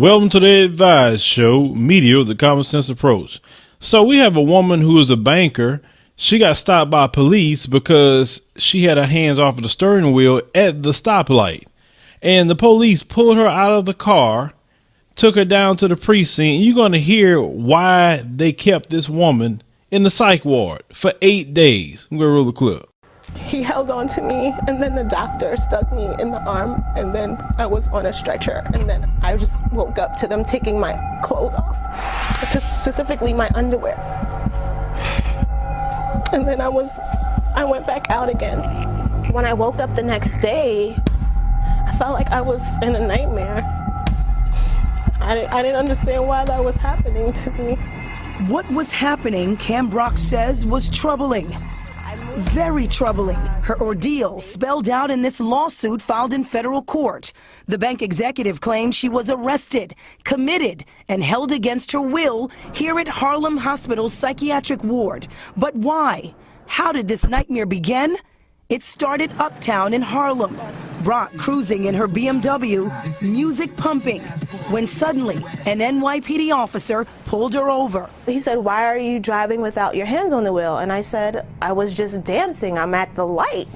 Welcome to the Advice Show, media with the common sense approach. So we have a woman who is a banker. She got stopped by police because she had her hands off of the steering wheel at the stoplight. And the police pulled her out of the car, took her down to the precinct. You're going to hear why they kept this woman in the psych ward for 8 days. I'm going to roll the clip. He held on to me, and then the doctor stuck me in the arm, and then I was on a stretcher, and then I just woke up to them taking my clothes off, specifically my underwear. And then I went back out again. When I woke up the next day, I felt like I was in a nightmare. I didn't understand why that was happening to me. What was happening, Cam Brock says, was troubling. Very troubling. Her ordeal spelled out in this lawsuit filed in federal court. The bank executive claims she was arrested, committed, and held against her will here at Harlem Hospital's psychiatric ward. But why? How did this nightmare begin? It started uptown in Harlem. Brock cruising in her BMW, music pumping, when suddenly an NYPD officer pulled her over. He said, "Why are you driving without your hands on the wheel?" And I said, "I was just dancing. I'm at the light,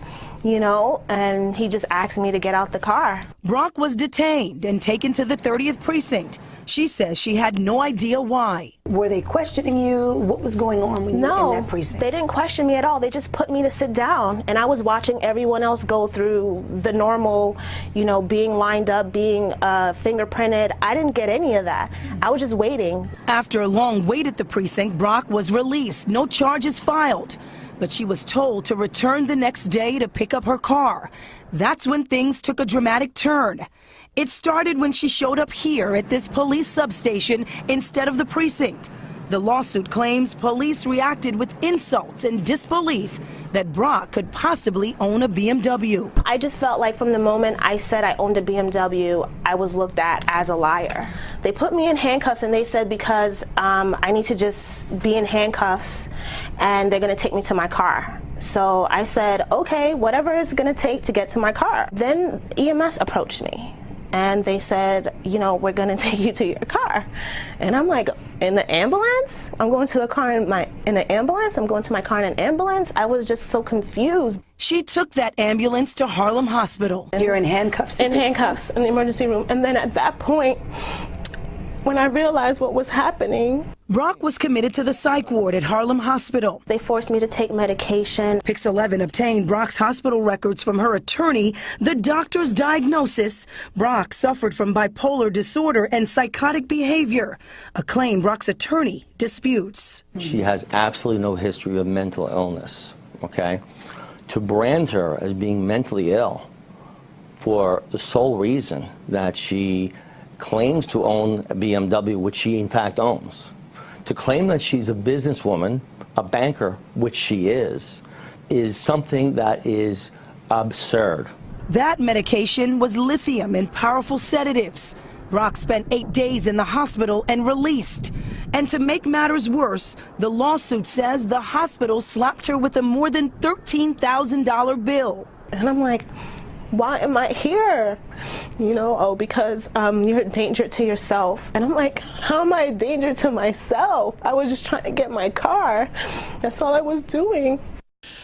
you know," and he just asked me to get out the car. Brock was detained and taken to the 30th precinct. She says she had no idea why. Were they questioning you? What was going on when you were in that precinct? They didn't question me at all. They just put me to sit down, and I was watching everyone else go through the normal, you know, being lined up, being fingerprinted. I didn't get any of that. I was just waiting. After a long wait at the precinct, Brock was released. No charges filed. But she was told to return the next day to pick up her car. That's when things took a dramatic turn. It started when she showed up here at this police substation instead of the precinct. The lawsuit claims police reacted with insults and disbelief that Brock could possibly own a BMW. I just felt like from the moment I said I owned a BMW, I was looked at as a liar. They put me in handcuffs, and they said because I need to just be in handcuffs and they're going to take me to my car. So I said, okay, whatever it's going to take to get to my car. Then EMS approached me. And they said, you know, we're going to take you to your car. And I'm like, in the ambulance? I'm going to a car in an ambulance? I'm going to my car in an ambulance? I was just so confused. She took that ambulance to Harlem Hospital. You're in handcuffs? In handcuffs, in the emergency room. And then at that point, when I realized what was happening, Brock was committed to the psych ward at Harlem Hospital. They forced me to take medication. Pix 11 obtained Brock's hospital records from her attorney. The doctor's diagnosis: Brock suffered from bipolar disorder and psychotic behavior, a claim Brock's attorney disputes. She has absolutely no history of mental illness, okay? To brand her as being mentally ill for the sole reason that she claims to own a BMW, which she in fact owns, to claim that she's a businesswoman, a banker, which she is something that is absurd. That medication was lithium and powerful sedatives. Brock spent 8 days in the hospital and released. And to make matters worse, the lawsuit says the hospital slapped her with a more than $13,000 bill. And I'm like, why am I here? You know, oh, because you're a danger to yourself. And I'm like, how am I a danger to myself? I was just trying to get my car. That's all I was doing.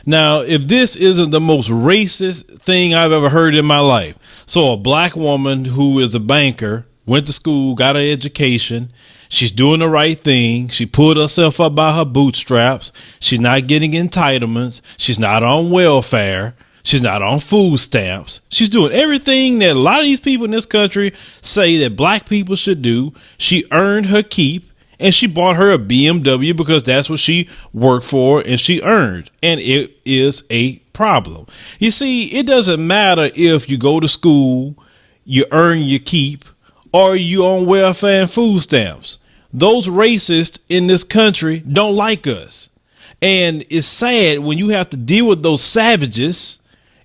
Now, if this isn't the most racist thing I've ever heard in my life. So a black woman who is a banker, went to school, got her education. She's doing the right thing. She pulled herself up by her bootstraps. She's not getting entitlements. She's not on welfare. She's not on food stamps. She's doing everything that a lot of these people in this country say that black people should do. She earned her keep, and she bought her a BMW because that's what she worked for and she earned. And it is a problem. You see, it doesn't matter if you go to school, you earn your keep, or you on welfare and food stamps. Those racists in this country don't like us. And it's sad when you have to deal with those savages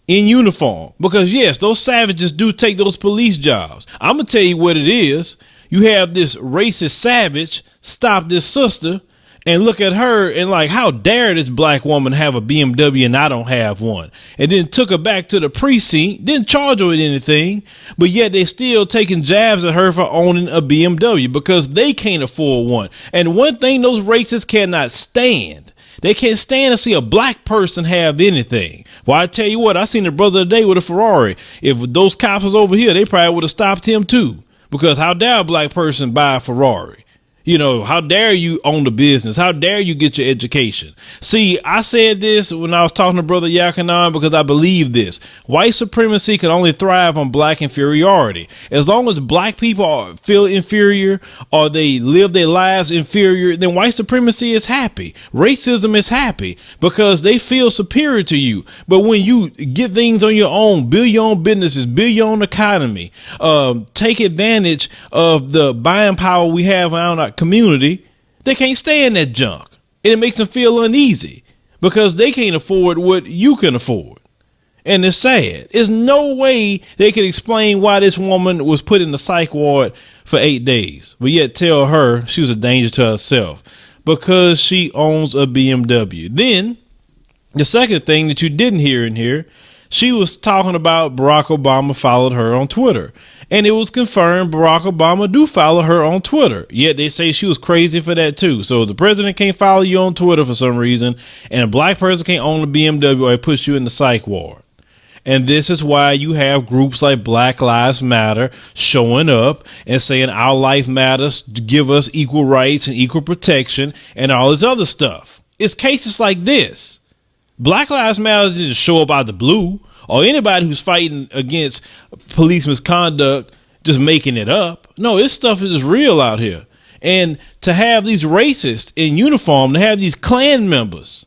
in uniform, because yes, those savages do take those police jobs. I'm gonna tell you what it is. You have this racist savage stop this sister and look at her and like, how dare this black woman have a BMW and I don't have one? And then took her back to the precinct, didn't charge her with anything, but yet they still taking jabs at her for owning a BMW because they can't afford one. And one thing those racists cannot stand, they can't stand to see a black person have anything. Well, I tell you what, I seen a brother today with a Ferrari. If those cops was over here, they probably would have stopped him too. Because how dare a black person buy a Ferrari? You know, how dare you own the business? How dare you get your education? See, I said this when I was talking to Brother Yakanan because I believe this. White supremacy can only thrive on black inferiority. As long as black people feel inferior or they live their lives inferior, then white supremacy is happy. Racism is happy because they feel superior to you. But when you get things on your own, build your own businesses, build your own economy, take advantage of the buying power we have around our community, they can't stand that junk. And it makes them feel uneasy because they can't afford what you can afford. And it's sad. There's no way they could explain why this woman was put in the psych ward for 8 days, but yet tell her she was a danger to herself because she owns a BMW. Then the second thing that you didn't hear in here, she was talking about Barack Obama followed her on Twitter. And it was confirmed Barack Obama do follow her on Twitter. Yet they say she was crazy for that too. So the president can't follow you on Twitter for some reason, and a black person can't own a BMW or it puts you in the psych ward. And this is why you have groups like Black Lives Matter showing up and saying our life matters to give us equal rights and equal protection and all this other stuff. It's cases like this. Black Lives Matter didn't show up out of the blue, or anybody who's fighting against police misconduct just making it up. No, this stuff is real out here. And to have these racists in uniform, to have these Klan members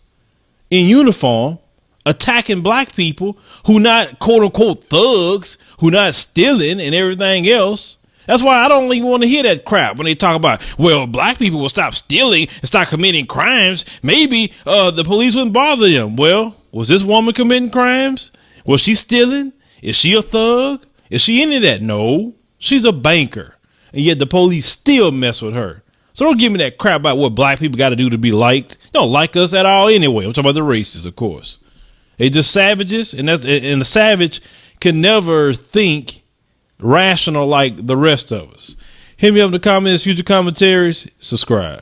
in uniform attacking black people who not quote unquote thugs, who not stealing and everything else. That's why I don't even want to hear that crap when they talk about, well, black people will stop stealing and stop committing crimes. Maybe the police wouldn't bother them. Well, was this woman committing crimes? Was she stealing? Is she a thug? Is she into that? No, she's a banker. And yet the police still mess with her. So don't give me that crap about what black people got to do to be liked. They don't like us at all anyway. I'm talking about the racists, of course. They just savages. And the savage can never think rational like the rest of us. Hit me up in the comments, future commentaries, subscribe.